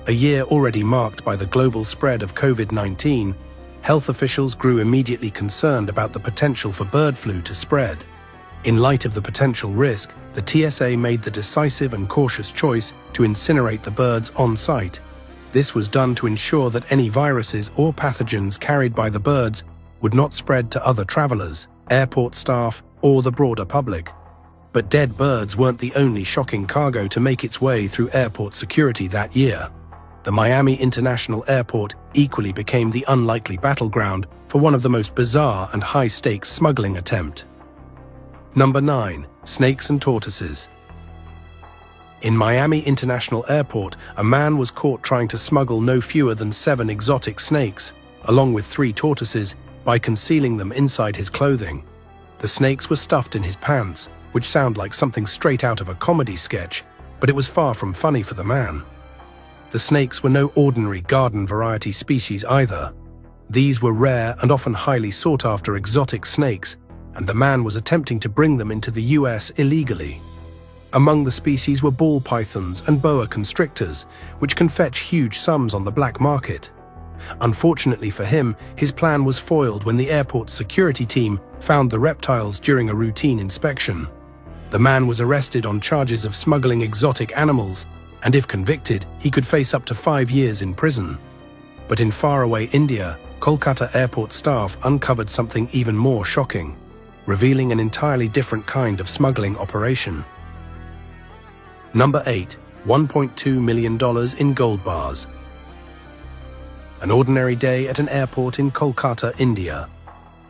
A year already marked by the global spread of COVID-19, health officials grew immediately concerned about the potential for bird flu to spread. In light of the potential risk, the TSA made the decisive and cautious choice to incinerate the birds on site. This was done to ensure that any viruses or pathogens carried by the birds would not spread to other travelers, airport staff, or the broader public. But dead birds weren't the only shocking cargo to make its way through airport security that year. The Miami International Airport equally became the unlikely battleground for one of the most bizarre and high-stakes smuggling attempt. Number 9. Snakes and tortoises. In Miami International Airport, a man was caught trying to smuggle no fewer than 7 exotic snakes, along with 3 tortoises, by concealing them inside his clothing. The snakes were stuffed in his pants, which sound like something straight out of a comedy sketch, but it was far from funny for the man. The snakes were no ordinary garden variety species either. These were rare and often highly sought-after exotic snakes, and the man was attempting to bring them into the US illegally. Among the species were ball pythons and boa constrictors, which can fetch huge sums on the black market. Unfortunately for him, his plan was foiled when the airport's security team found the reptiles during a routine inspection. The man was arrested on charges of smuggling exotic animals, and if convicted, he could face up to 5 years in prison. But in faraway India, Kolkata airport staff uncovered something even more shocking, revealing an entirely different kind of smuggling operation. Number 8. $1.2 million in gold bars. An ordinary day at an airport in Kolkata, India.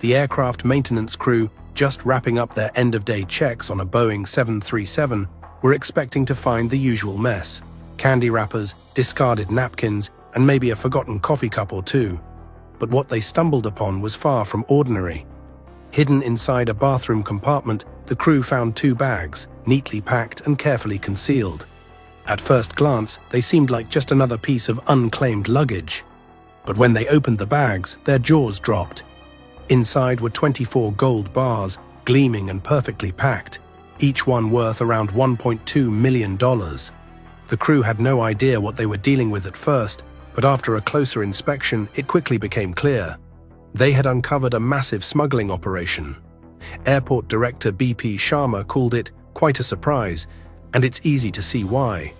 The aircraft maintenance crew, just wrapping up their end-of-day checks on a Boeing 737, were expecting to find the usual mess: candy wrappers, discarded napkins, and maybe a forgotten coffee cup or two. But what they stumbled upon was far from ordinary. Hidden inside a bathroom compartment, the crew found 2 bags, neatly packed and carefully concealed. At first glance, they seemed like just another piece of unclaimed luggage. But when they opened the bags, their jaws dropped. Inside were 24 gold bars, gleaming and perfectly packed, each one worth around $1.2 million. The crew had no idea what they were dealing with at first, but after a closer inspection, it quickly became clear. They had uncovered a massive smuggling operation. Airport Director BP Sharma called it quite a surprise, and it's easy to see why.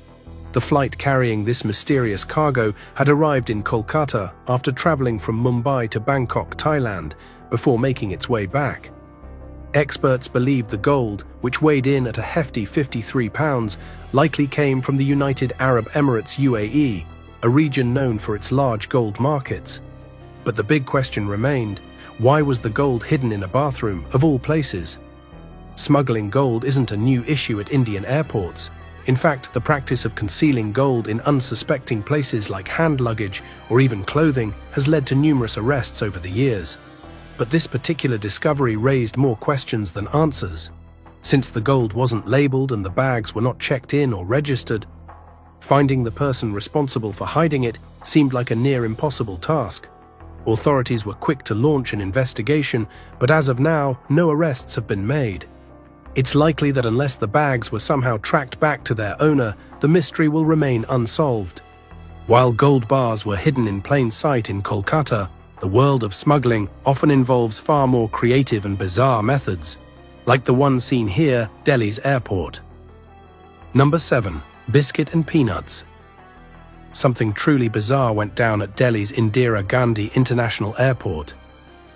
The flight carrying this mysterious cargo had arrived in Kolkata after traveling from Mumbai to Bangkok, Thailand, before making its way back. Experts believe the gold, which weighed in at a hefty 53 pounds, likely came from the United Arab Emirates UAE, a region known for its large gold markets. But the big question remained: why was the gold hidden in a bathroom, of all places? Smuggling gold isn't a new issue at Indian airports. In fact, the practice of concealing gold in unsuspecting places like hand luggage or even clothing has led to numerous arrests over the years. But this particular discovery raised more questions than answers. Since the gold wasn't labeled and the bags were not checked in or registered, finding the person responsible for hiding it seemed like a near impossible task. Authorities were quick to launch an investigation, but as of now, no arrests have been made. It's likely that unless the bags were somehow tracked back to their owner, the mystery will remain unsolved. While gold bars were hidden in plain sight in Kolkata, the world of smuggling often involves far more creative and bizarre methods, like the one seen here, Delhi's airport. Number 7. Biscuit and peanuts. Something truly bizarre went down at Delhi's Indira Gandhi International Airport.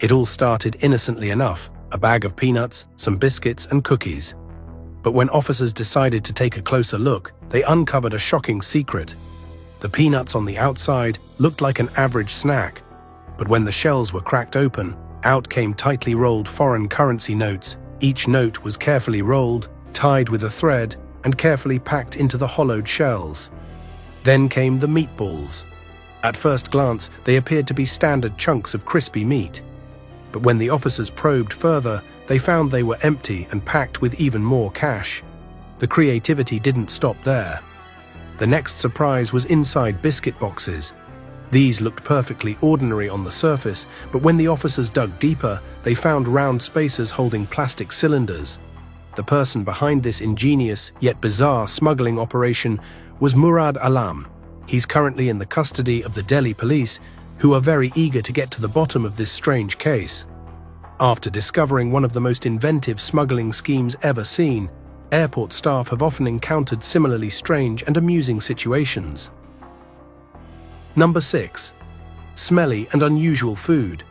It all started innocently enough: a bag of peanuts, some biscuits and cookies. But when officers decided to take a closer look, they uncovered a shocking secret. The peanuts on the outside looked like an average snack, but when the shells were cracked open, out came tightly rolled foreign currency notes. Each note was carefully rolled, tied with a thread, and carefully packed into the hollowed shells. Then came the meatballs. At first glance, they appeared to be standard chunks of crispy meat. But when the officers probed further, they found they were empty and packed with even more cash. The creativity didn't stop there. The next surprise was inside biscuit boxes. These looked perfectly ordinary on the surface, but when the officers dug deeper, they found round spaces holding plastic cylinders. The person behind this ingenious yet bizarre smuggling operation was Murad Alam, He's currently in the custody of the Delhi police, who are very eager to get to the bottom of this strange case. After discovering one of the most inventive smuggling schemes ever seen, airport staff have often encountered similarly strange and amusing situations. Number 6. Smelly and unusual food.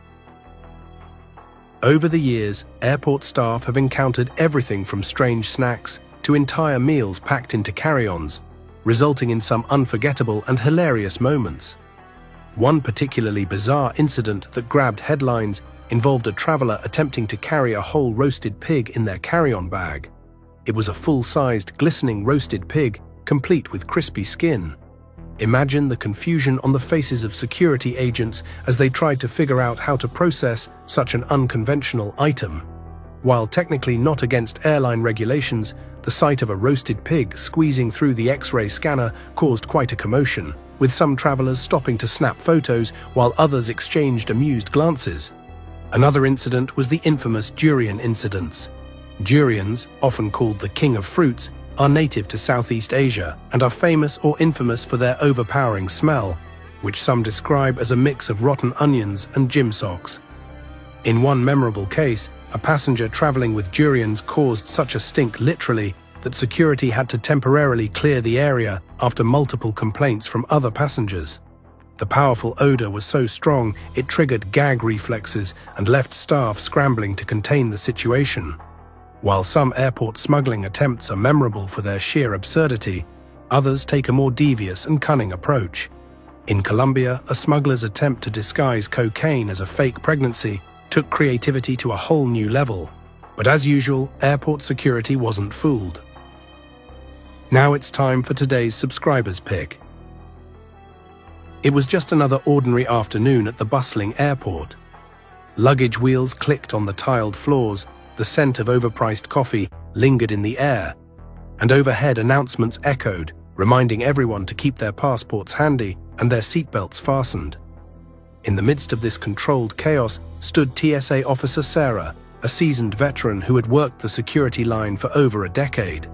Over the years, airport staff have encountered everything from strange snacks to entire meals packed into carry-ons, resulting in some unforgettable and hilarious moments. One particularly bizarre incident that grabbed headlines involved a traveler attempting to carry a whole roasted pig in their carry-on bag. It was a full-sized, glistening roasted pig, complete with crispy skin. Imagine the confusion on the faces of security agents as they tried to figure out how to process such an unconventional item. While technically not against airline regulations, the sight of a roasted pig squeezing through the X-ray scanner caused quite a commotion, with some travelers stopping to snap photos while others exchanged amused glances. Another incident was the infamous durian incidents. Durians, often called the king of fruits, are native to Southeast Asia and are famous or infamous for their overpowering smell, which some describe as a mix of rotten onions and gym socks. In one memorable case, a passenger traveling with durians caused such a stink literally that security had to temporarily clear the area after multiple complaints from other passengers. The powerful odor was so strong it triggered gag reflexes and left staff scrambling to contain the situation. While some airport smuggling attempts are memorable for their sheer absurdity, others take a more devious and cunning approach. In Colombia, a smuggler's attempt to disguise cocaine as a fake pregnancy took creativity to a whole new level. But as usual, airport security wasn't fooled. Now it's time for today's subscriber's pick. It was just another ordinary afternoon at the bustling airport. Luggage wheels clicked on the tiled floors, the scent of overpriced coffee lingered in the air, and overhead announcements echoed, reminding everyone to keep their passports handy and their seatbelts fastened. In the midst of this controlled chaos stood TSA officer Sarah, a seasoned veteran who had worked the security line for over a decade.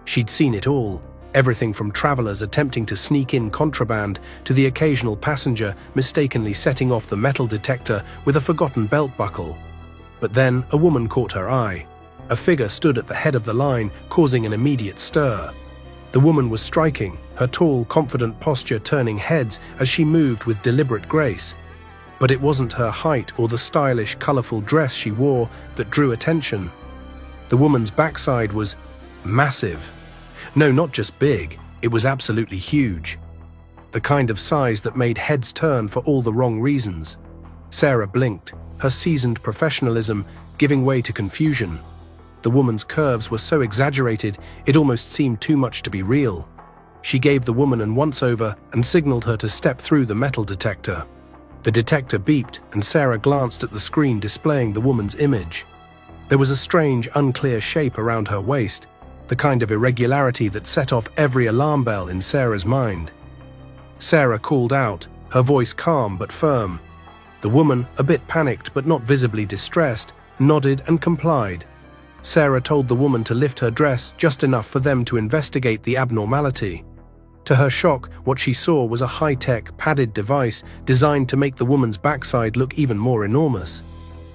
She'd seen it all, everything from travelers attempting to sneak in contraband to the occasional passenger mistakenly setting off the metal detector with a forgotten belt buckle. But then a woman caught her eye. A figure stood at the head of the line, causing an immediate stir. The woman was striking, her tall, confident posture turning heads as she moved with deliberate grace. But it wasn't her height or the stylish, colorful dress she wore that drew attention. The woman's backside was massive. No, not just big, it was absolutely huge. The kind of size that made heads turn for all the wrong reasons. Sarah blinked, her seasoned professionalism giving way to confusion. The woman's curves were so exaggerated, it almost seemed too much to be real. She gave the woman an once-over and signaled her to step through the metal detector. The detector beeped, and Sarah glanced at the screen displaying the woman's image. There was a strange, unclear shape around her waist, the kind of irregularity that set off every alarm bell in Sarah's mind. Sarah called out, her voice calm but firm. The woman, a bit panicked but not visibly distressed, nodded and complied. Sarah told the woman to lift her dress just enough for them to investigate the abnormality. To her shock, what she saw was a high-tech, padded device designed to make the woman's backside look even more enormous.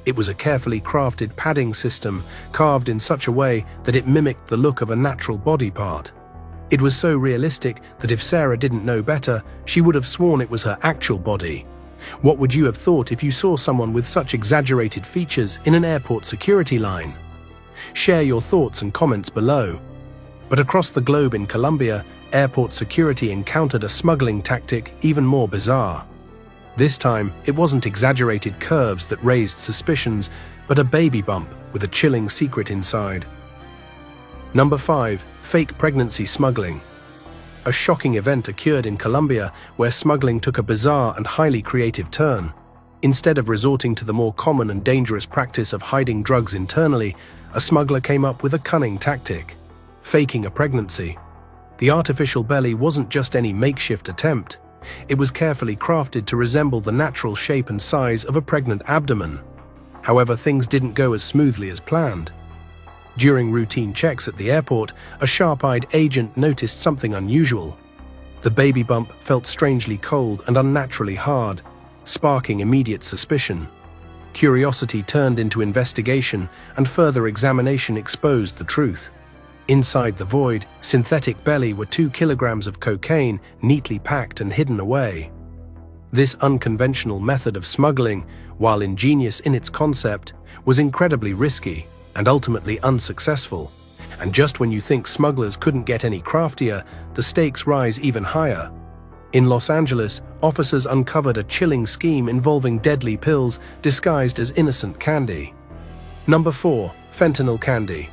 It was a carefully crafted padding system, carved in such a way that it mimicked the look of a natural body part. It was so realistic that if Sarah didn't know better, she would have sworn it was her actual body. What would you have thought if you saw someone with such exaggerated features in an airport security line? Share your thoughts and comments below. But across the globe in Colombia, airport security encountered a smuggling tactic even more bizarre. This time, it wasn't exaggerated curves that raised suspicions, but a baby bump with a chilling secret inside. Number 5. Fake pregnancy smuggling. A shocking event occurred in Colombia where smuggling took a bizarre and highly creative turn. Instead of resorting to the more common and dangerous practice of hiding drugs internally, a smuggler came up with a cunning tactic: faking a pregnancy. The artificial belly wasn't just any makeshift attempt. It was carefully crafted to resemble the natural shape and size of a pregnant abdomen. However, things didn't go as smoothly as planned. During routine checks at the airport, a sharp-eyed agent noticed something unusual. The baby bump felt strangely cold and unnaturally hard, sparking immediate suspicion. Curiosity turned into investigation, and further examination exposed the truth. Inside the void, synthetic belly were 2 kilograms of cocaine neatly packed and hidden away. This unconventional method of smuggling, while ingenious in its concept, was incredibly risky and ultimately unsuccessful. And just when you think smugglers couldn't get any craftier, the stakes rise even higher. In Los Angeles, officers uncovered a chilling scheme involving deadly pills disguised as innocent candy. Number 4. Fentanyl candy.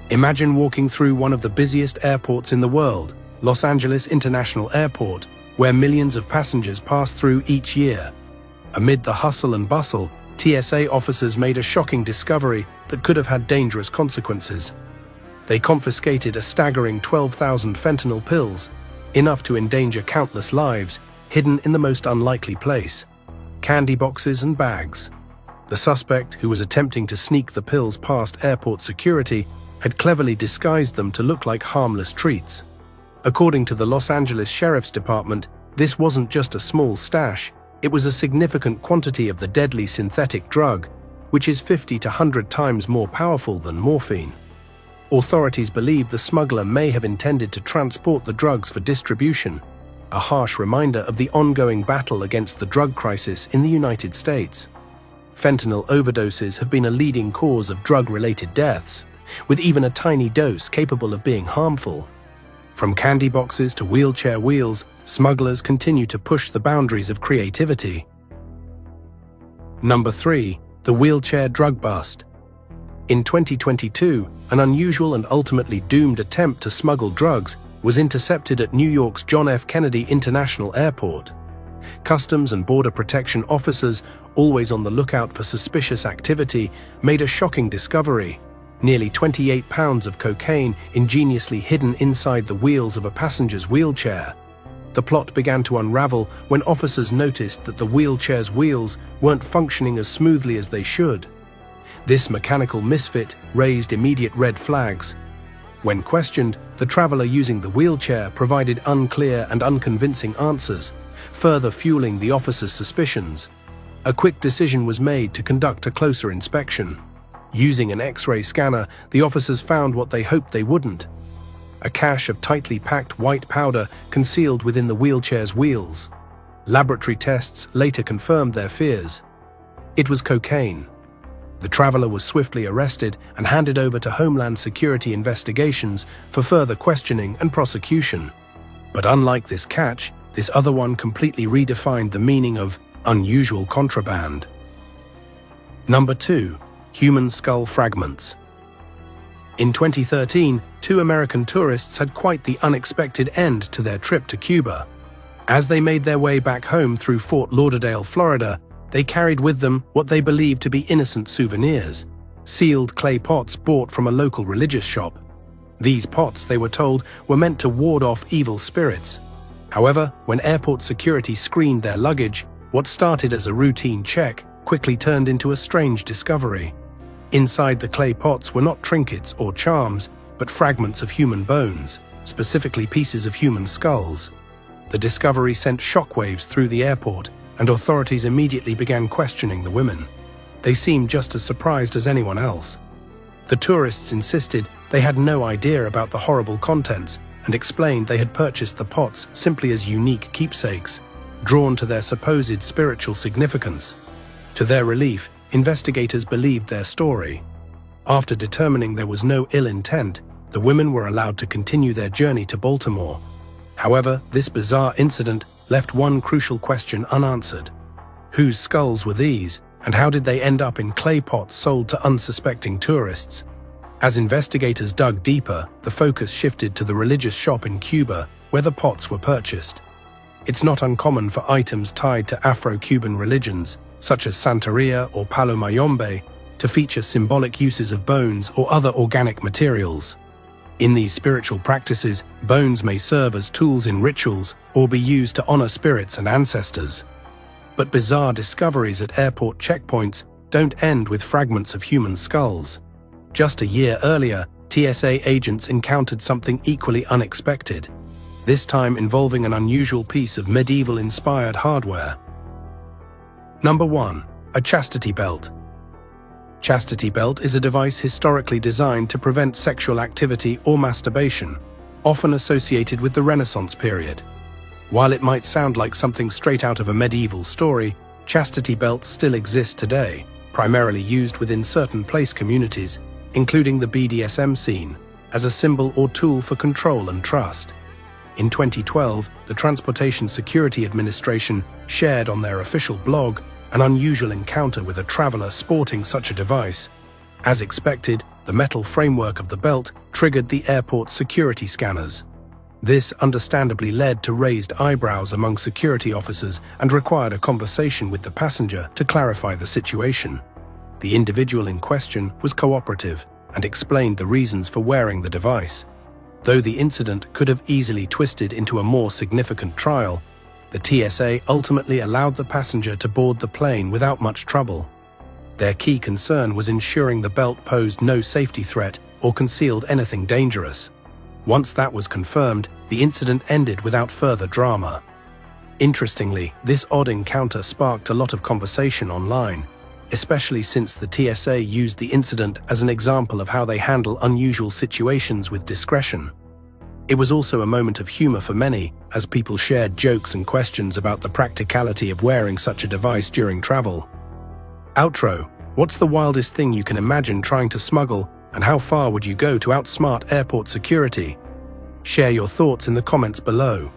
Imagine walking through one of the busiest airports in the world, Los Angeles International Airport, where millions of passengers pass through each year. Amid the hustle and bustle, TSA officers made a shocking discovery that could have had dangerous consequences. They confiscated a staggering 12,000 fentanyl pills, enough to endanger countless lives, hidden in the most unlikely place: candy boxes and bags. The suspect, who was attempting to sneak the pills past airport security, had cleverly disguised them to look like harmless treats. According to the Los Angeles Sheriff's Department, this wasn't just a small stash, it was a significant quantity of the deadly synthetic drug, which is 50 to 100 times more powerful than morphine. Authorities believe the smuggler may have intended to transport the drugs for distribution, a harsh reminder of the ongoing battle against the drug crisis in the United States. Fentanyl overdoses have been a leading cause of drug-related deaths, with even a tiny dose capable of being harmful. From candy boxes to wheelchair wheels, smugglers continue to push the boundaries of creativity. Number 3. The wheelchair drug bust. In 2022, an unusual and ultimately doomed attempt to smuggle drugs was intercepted at New York's John F. Kennedy International Airport. Customs and Border Protection officers, always on the lookout for suspicious activity, made a shocking discovery: nearly 28 pounds of cocaine ingeniously hidden inside the wheels of a passenger's wheelchair. The plot began to unravel when officers noticed that the wheelchair's wheels weren't functioning as smoothly as they should. This mechanical misfit raised immediate red flags. When questioned, the traveler using the wheelchair provided unclear and unconvincing answers, further fueling the officers' suspicions. A quick decision was made to conduct a closer inspection. Using an X-ray scanner, the officers found what they hoped they wouldn't: a cache of tightly packed white powder concealed within the wheelchair's wheels. Laboratory tests later confirmed their fears. It was cocaine. The traveler was swiftly arrested and handed over to Homeland Security investigations for further questioning and prosecution. But unlike this catch, this other one completely redefined the meaning of unusual contraband. Number 2. Human skull fragments. In 2013, 2 American tourists had quite the unexpected end to their trip to Cuba. As they made their way back home through Fort Lauderdale, Florida, they carried with them what they believed to be innocent souvenirs: sealed clay pots bought from a local religious shop. These pots, they were told, were meant to ward off evil spirits. However, when airport security screened their luggage, what started as a routine check quickly turned into a strange discovery. Inside the clay pots were not trinkets or charms, but fragments of human bones, specifically pieces of human skulls. The discovery sent shockwaves through the airport, and authorities immediately began questioning the women. They seemed just as surprised as anyone else. The tourists insisted they had no idea about the horrible contents and explained they had purchased the pots simply as unique keepsakes, drawn to their supposed spiritual significance. To their relief, investigators believed their story. After determining there was no ill intent, the women were allowed to continue their journey to Baltimore. However, this bizarre incident left one crucial question unanswered: whose skulls were these, and how did they end up in clay pots sold to unsuspecting tourists? As investigators dug deeper, the focus shifted to the religious shop in Cuba, where the pots were purchased. It's not uncommon for items tied to Afro-Cuban religions, such as Santeria or Palo Mayombe, to feature symbolic uses of bones or other organic materials. In these spiritual practices, bones may serve as tools in rituals or be used to honor spirits and ancestors. But bizarre discoveries at airport checkpoints don't end with fragments of human skulls. Just a year earlier, TSA agents encountered something equally unexpected: this time involving an unusual piece of medieval-inspired hardware. Number 1. A chastity belt. Chastity belt is a device historically designed to prevent sexual activity or masturbation, often associated with the Renaissance period. While it might sound like something straight out of a medieval story, chastity belts still exist today, primarily used within certain place communities, including the BDSM scene, as a symbol or tool for control and trust. In 2012, the Transportation Security Administration shared on their official blog an unusual encounter with a traveler sporting such a device. As expected, the metal framework of the belt triggered the airport's security scanners. This understandably led to raised eyebrows among security officers and required a conversation with the passenger to clarify the situation. The individual in question was cooperative and explained the reasons for wearing the device. Though the incident could have easily twisted into a more significant trial, the TSA ultimately allowed the passenger to board the plane without much trouble. Their key concern was ensuring the belt posed no safety threat or concealed anything dangerous. Once that was confirmed, the incident ended without further drama. Interestingly, this odd encounter sparked a lot of conversation online, especially since the TSA used the incident as an example of how they handle unusual situations with discretion. It was also a moment of humor for many, as people shared jokes and questions about the practicality of wearing such a device during travel. Outro: what's the wildest thing you can imagine trying to smuggle, and how far would you go to outsmart airport security? Share your thoughts in the comments below.